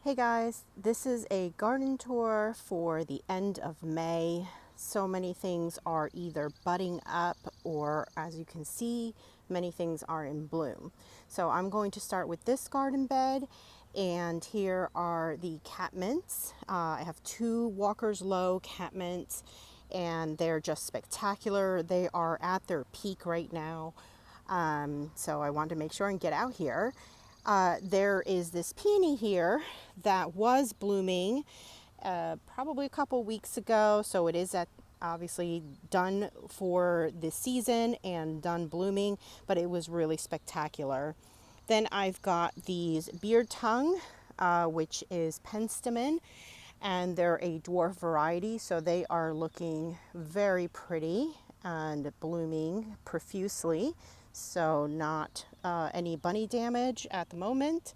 Hey guys, this is a garden tour for the end of May. So many things are either budding up or, as you can see, many things are in bloom. So I'm going to start with this garden bed, and here are the catmints. I have two Walker's Low catmints, and they're just spectacular. They are at their peak right now. So I wanted to make sure and get out here. There is this peony here that was blooming probably a couple weeks ago. So it is obviously done for this season and done blooming, but it was really spectacular. Then I've got these beard tongue, which is penstemon, and they're a dwarf variety, so they are looking very pretty and blooming profusely. So not any bunny damage at the moment.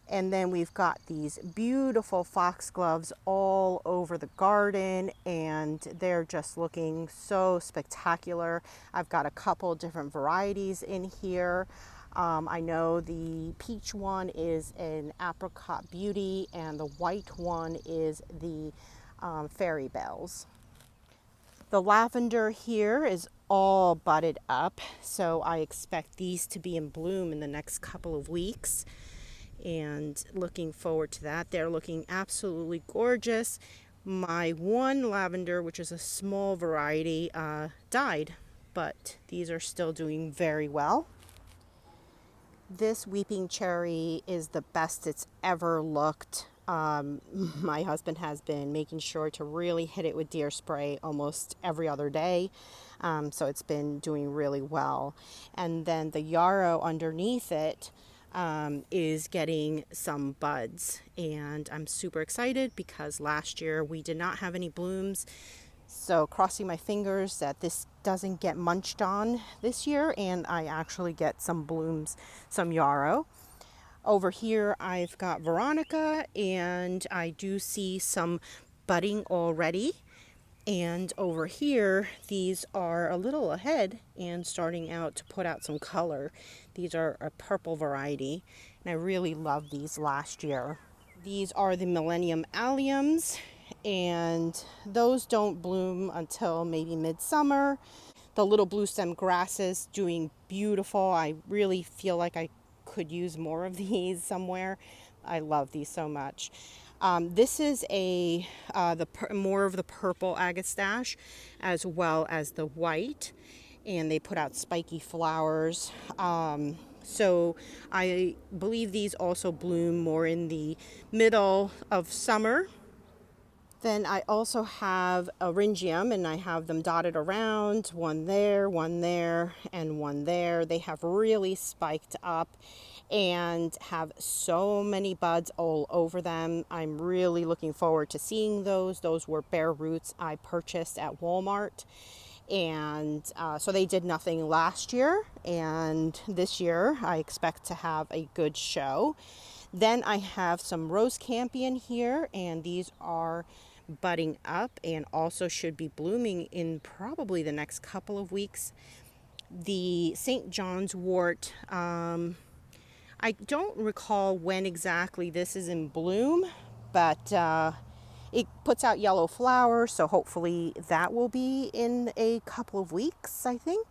And then we've got these beautiful foxgloves all over the garden, and they're just looking so spectacular. I've got a couple different varieties in here. I know the peach one is an apricot beauty, and the white one is the fairy bells. The lavender here is all budded up, so I expect these to be in bloom in the next couple of weeks, and looking forward to that. They're looking absolutely gorgeous. My one lavender, which is a small variety, died, but these are still doing very well. This weeping cherry is the best it's ever looked. My husband has been making sure to really hit it with deer spray almost every other day. So it's been doing really well. And then the yarrow underneath it is getting some buds. And I'm super excited because last year we did not have any blooms. So crossing my fingers that this doesn't get munched on this year and I actually get some blooms, some yarrow. Over here I've got Veronica, and I do see some budding already. And over here, these are a little ahead and starting out to put out some color. These are a purple variety, and I really loved these last year. These are the Millennium Alliums, and those don't bloom until maybe midsummer. The little blue stem grasses doing beautiful. I really feel like I could use more of these somewhere. I love these so much. This is more of the purple agastache as well as the white, and they put out spiky flowers. So I believe these also bloom more in the middle of summer. Then I also have Eryngium, and I have them dotted around, one there, and one there. They have really spiked up and have so many buds all over them. I'm really looking forward to seeing those. Those were bare roots I purchased at Walmart. And so they did nothing last year, and this year I expect to have a good show. Then I have some rose campion here, and these are budding up and also should be blooming in probably the next couple of weeks. The St. John's wort, I don't recall when exactly this is in bloom, but it puts out yellow flowers, so hopefully that will be in a couple of weeks, I think.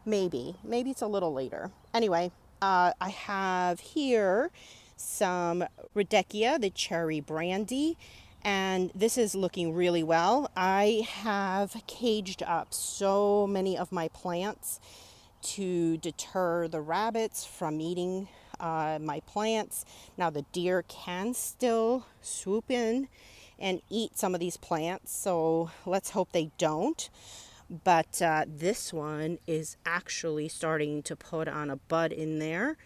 Maybe it's a little later. Anyway, I have here some Rudbeckia, the cherry brandy, and this is looking really well. I have caged up so many of my plants to deter the rabbits from eating my plants. Now the deer can still swoop in and eat some of these plants, so let's hope they don't. But this one is actually starting to put on a bud in there.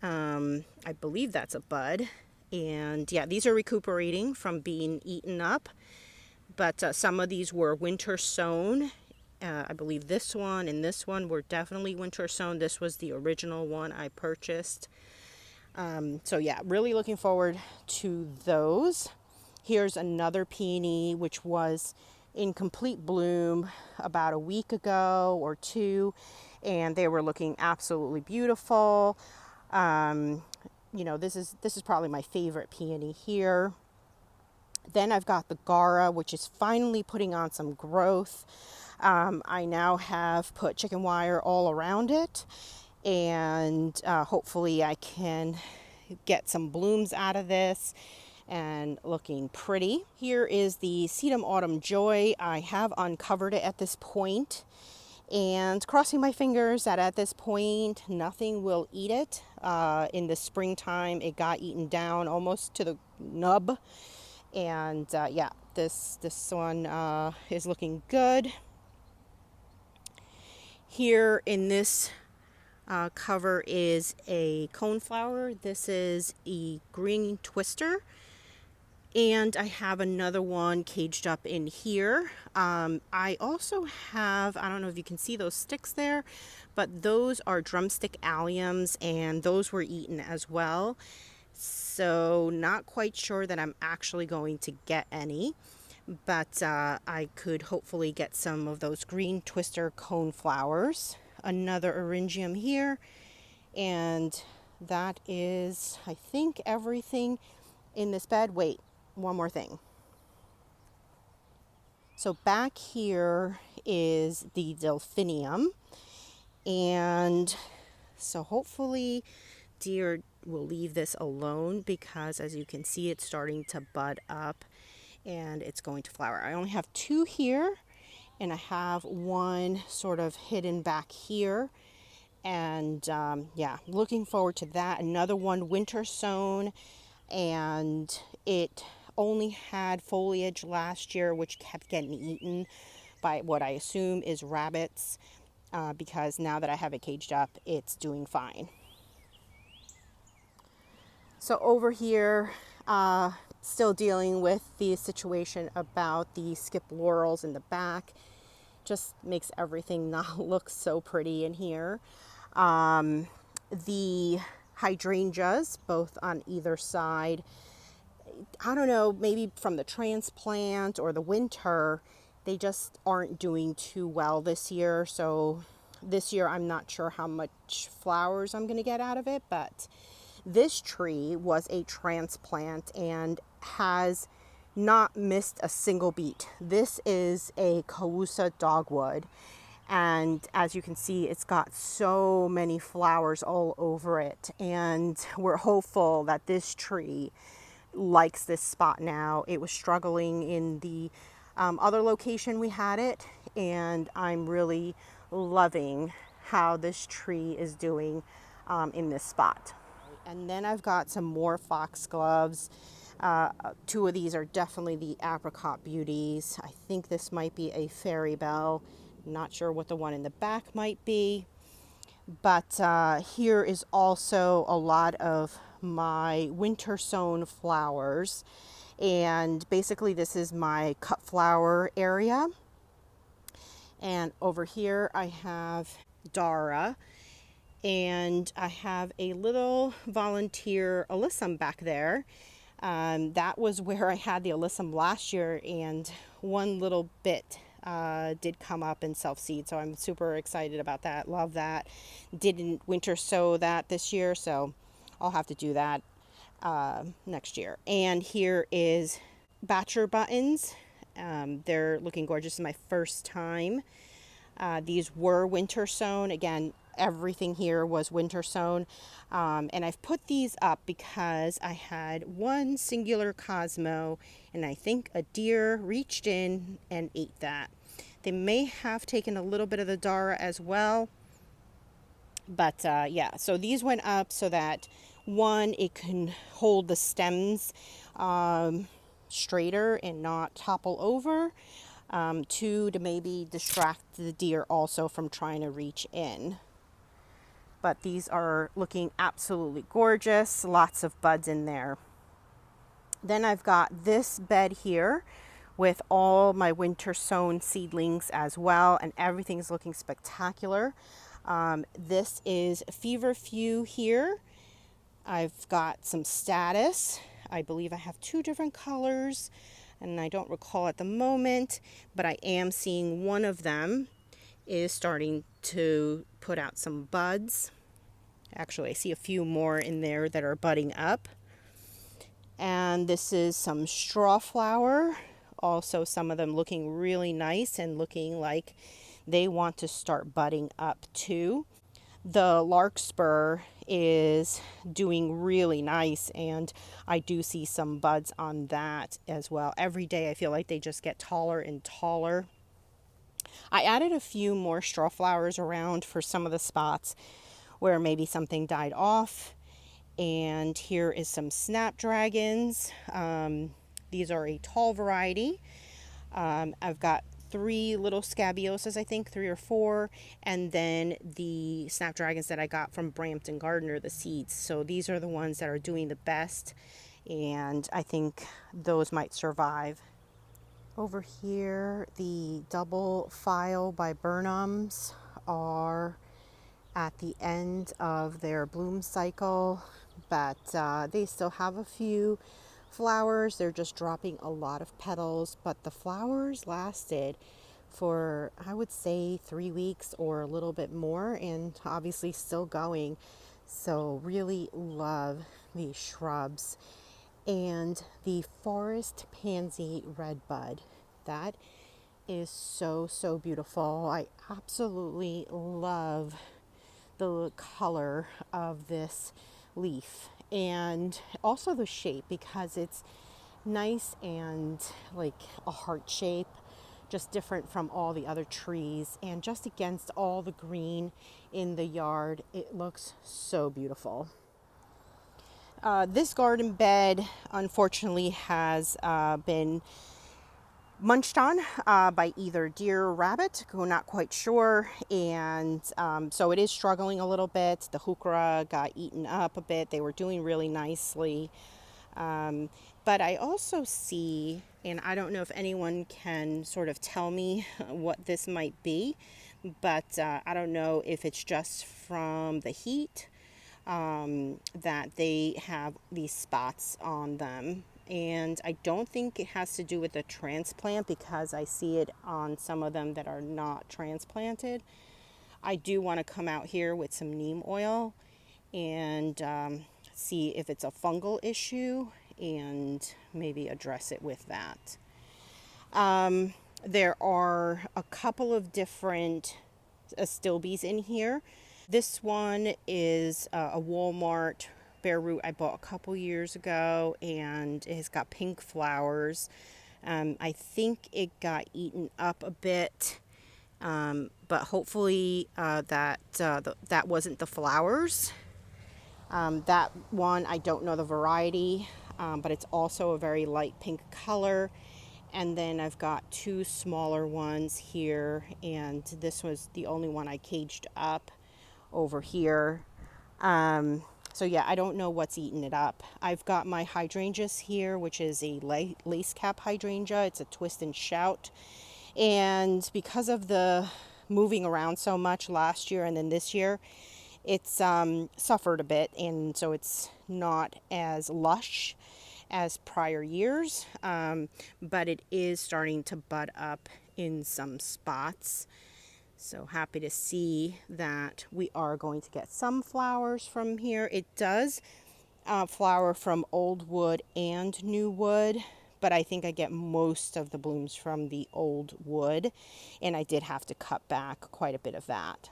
I believe that's a bud. And yeah, these are recuperating from being eaten up. But some of these were winter sown. I believe this one and this one were definitely winter sown. This was the original one I purchased. So yeah, really looking forward to those. Here's another peony, which was in complete bloom about a week ago or two, and they were looking absolutely beautiful. you know, this is probably my favorite peony here. Then I've got the Gara, which is finally putting on some growth. I now have put chicken wire all around it, and hopefully I can get some blooms out of this and looking pretty. Here is the Sedum Autumn Joy. I have uncovered it at this point, and crossing my fingers that at this point nothing will eat it. In the springtime it got eaten down almost to the nub, and yeah, this one is looking good. Here in this cover is a coneflower. This is a green twister, and I have another one caged up in here. I also have, I don't know if you can see those sticks there, but those are drumstick alliums, and those were eaten as well. So not quite sure that I'm actually going to get any, but I could hopefully get some of those green twister cone flowers. Another eryngium here, and that is, I think, everything in this bed. Wait, one more thing. So back here is the delphinium, and so hopefully deer will leave this alone, because as you can see it's starting to bud up and it's going to flower. I only have two here, and I have one sort of hidden back here, and yeah, looking forward to that. Another one winter sown, and it only had foliage last year which kept getting eaten by what I assume is rabbits, because now that I have it caged up it's doing fine. So over here, still dealing with the situation about the skip laurels in the back. Just makes everything not look so pretty in here. The hydrangeas, both on either side, I don't know, maybe from the transplant or the winter, they just aren't doing too well this year. So this year I'm not sure how much flowers I'm going to get out of it, but this tree was a transplant and has not missed a single beat. This is a Causa dogwood, and as you can see it's got so many flowers all over it, and we're hopeful that this tree likes this spot now. It was struggling in the other location we had it, and I'm really loving how this tree is doing in this spot. And then I've got some more foxgloves. Two of these are definitely the apricot beauties. I think this might be a fairy bell. Not sure what the one in the back might be. But here is also a lot of my winter sown flowers. And basically this is my cut flower area. And over here I have Dara. And I have a little volunteer alyssum back there. That was where I had the alyssum last year, and one little bit did come up and self-seed, so I'm super excited about that. Love that. Didn't winter sow that this year, so I'll have to do that next year. And here is Batcher buttons. They're looking gorgeous. This is my first time. These were winter sown. Again, everything here was winter sown. And I've put these up because I had one singular Cosmo, and I think a deer reached in and ate that. They may have taken a little bit of the Dara as well. But yeah, so these went up so that one, it can hold the stems straighter and not topple over. Two, to maybe distract the deer also from trying to reach in. But these are looking absolutely gorgeous. Lots of buds in there. Then I've got this bed here with all my winter sown seedlings as well, and everything's looking spectacular. This is Feverfew here. I've got some Status. I believe I have two different colors, and I don't recall at the moment, but I am seeing one of them is starting to put out some buds. Actually, I see a few more in there that are budding up. And this is some straw flower. Also, some of them looking really nice and looking like they want to start budding up too. The larkspur is doing really nice, and I do see some buds on that as well. Every day I feel like they just get taller and taller. I added a few more straw flowers around for some of the spots where maybe something died off. And here is some snapdragons. These are a tall variety. I've got 3 little scabiosas, I think 3 or 4, and then the snapdragons that I got from Brampton Gardener, the seeds. So these are the ones that are doing the best, and I think those might survive. Over here, the double file by Burnham's are at the end of their bloom cycle, but they still have a few flowers. They're just dropping a lot of petals, but the flowers lasted for, I would say, 3 weeks or a little bit more, and obviously still going. So really love these shrubs. And the forest pansy red bud, that is so beautiful. I absolutely love the color of this leaf and also the shape, because it's nice and like a heart shape, just different from all the other trees, and just against all the green in the yard, it looks so beautiful. This garden bed unfortunately has been munched on by either deer or rabbit, we're not quite sure, and so it is struggling a little bit. The heuchera got eaten up a bit. They were doing really nicely, but I also see, and I don't know if anyone can sort of tell me what this might be, but I don't know if it's just from the heat that they have these spots on them. And I don't think it has to do with the transplant, because I see it on some of them that are not transplanted. I do want to come out here with some neem oil and see if it's a fungal issue and maybe address it with that. There are a couple of different astilbes in here. This one is a Walmart bare root I bought a couple years ago, and it has got pink flowers. I think it got eaten up a bit, but hopefully that wasn't the flowers. That one, I don't know the variety, but it's also a very light pink color. And then I've got 2 smaller ones here, and this was the only one I caged up over here. So yeah, I don't know what's eating it up. I've got my hydrangeas here, which is a lace cap hydrangea. It's a twist and shout. And because of the moving around so much last year and then this year, it's suffered a bit, and so it's not as lush as prior years, but it is starting to bud up in some spots. So happy to see that we are going to get some flowers from here. It does flower from old wood and new wood, but I think I get most of the blooms from the old wood, and I did have to cut back quite a bit of that.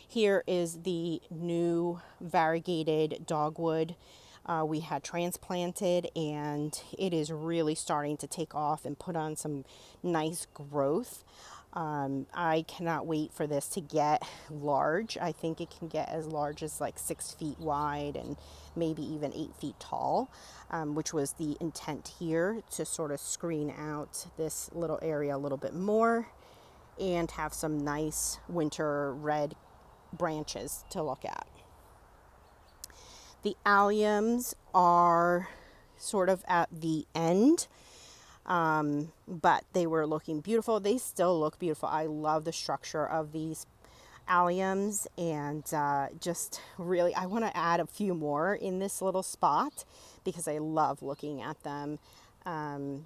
Here is the new variegated dogwood we had transplanted, and it is really starting to take off and put on some nice growth. I cannot wait for this to get large. I think it can get as large as like 6 feet wide and maybe even 8 feet tall, which was the intent here, to sort of screen out this little area a little bit more and have some nice winter red branches to look at. The alliums are sort of at the end, but they were looking beautiful. They still look beautiful. I love the structure of these alliums, and just really, I want to add a few more in this little spot because I love looking at them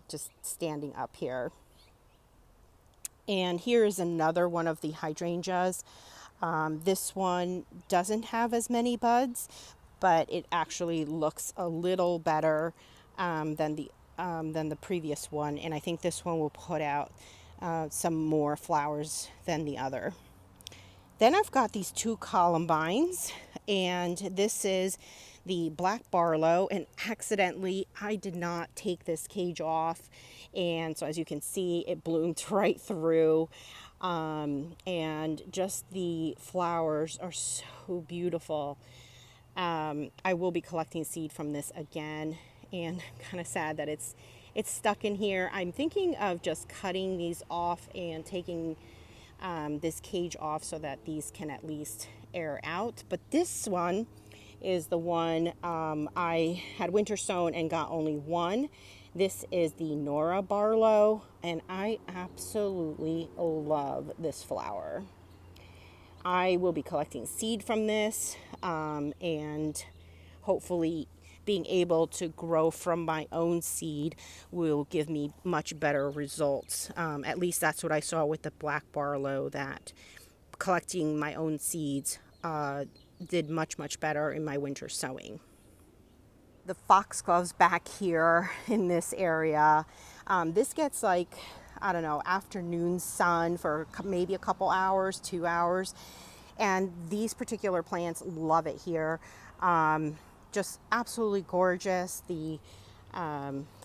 just standing up here. And here is another one of the hydrangeas. This one doesn't have as many buds, but it actually looks a little better than the previous one, and I think this one will put out some more flowers than the other. Then I've got these two columbines, and this is the black barlow, and accidentally I did not take this cage off, and so as you can see it bloomed right through, and just the flowers are so beautiful. I will be collecting seed from this again, and I'm kind of sad that it's stuck in here. I'm thinking of just cutting these off and taking this cage off so that these can at least air out. But this one is the one I had winter sown and got only one. This is the Nora Barlow, and I absolutely love this flower. I will be collecting seed from this, and hopefully being able to grow from my own seed will give me much better results. At least that's what I saw with the black barlow, that collecting my own seeds did much better in my winter sowing. The foxgloves back here in this area, this gets like, I don't know, afternoon sun for maybe a couple hours, 2 hours, and these particular plants love it here. Just absolutely gorgeous. The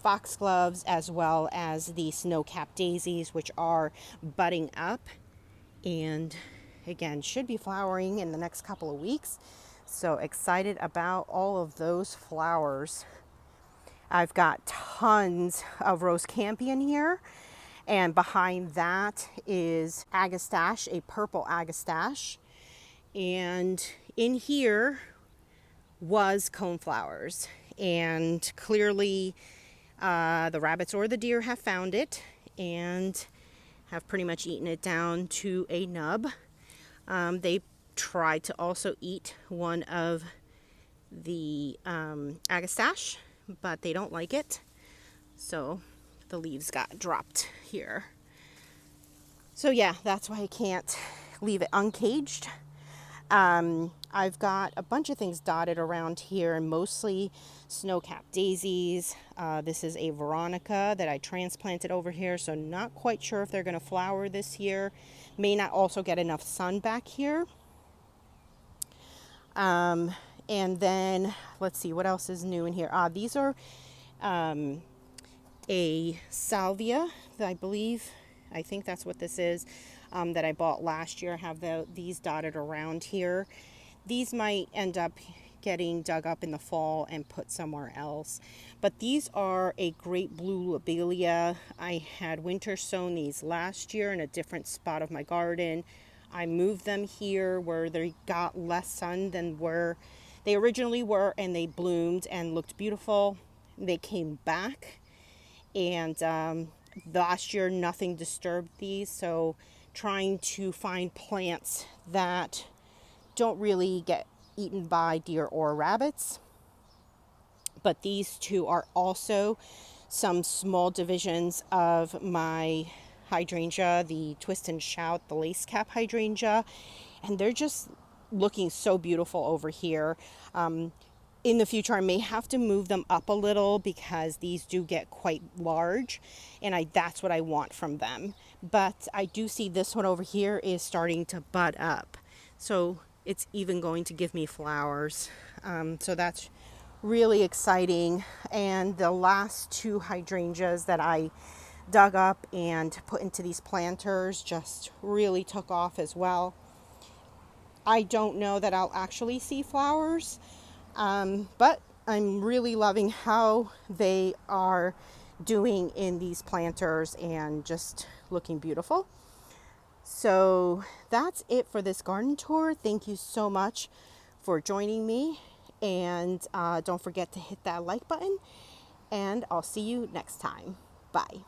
foxgloves, as well as the snow-capped daisies, which are budding up and again should be flowering in the next couple of weeks. So excited about all of those flowers. I've got tons of rose campion here, and behind that is agastache, a purple agastache, and in here was coneflowers, and clearly the rabbits or the deer have found it and have pretty much eaten it down to a nub. They tried to also eat one of the agastache, but they don't like it, so the leaves got dropped here. So yeah, that's why I can't leave it uncaged. I've got a bunch of things dotted around here, and mostly snow-capped daisies. This is a Veronica that I transplanted over here, so not quite sure if they're going to flower this year. May not also get enough sun back here. And then let's see what else is new in here. These are a salvia that I think that's what this is, that I bought last year. I have these dotted around here. These might end up getting dug up in the fall and put somewhere else. But these are a great blue lobelia. I had winter sown these last year in a different spot of my garden. I moved them here where they got less sun than where they originally were, and they bloomed and looked beautiful. They came back, and last year nothing disturbed these, so trying to find plants that don't really get eaten by deer or rabbits. But these two are also some small divisions of my hydrangea, the twist and shout, the lace cap hydrangea, and they're just looking so beautiful over here. In the future, I may have to move them up a little because these do get quite large, and that's what I want from them. But I do see this one over here is starting to bud up, so it's even going to give me flowers. So that's really exciting. And the last two hydrangeas that I dug up and put into these planters just really took off as well. I don't know that I'll actually see flowers, but I'm really loving how they are doing in these planters and just looking beautiful. So that's it for this garden tour. Thank you so much for joining me, and don't forget to hit that like button, and I'll see you next time. Bye.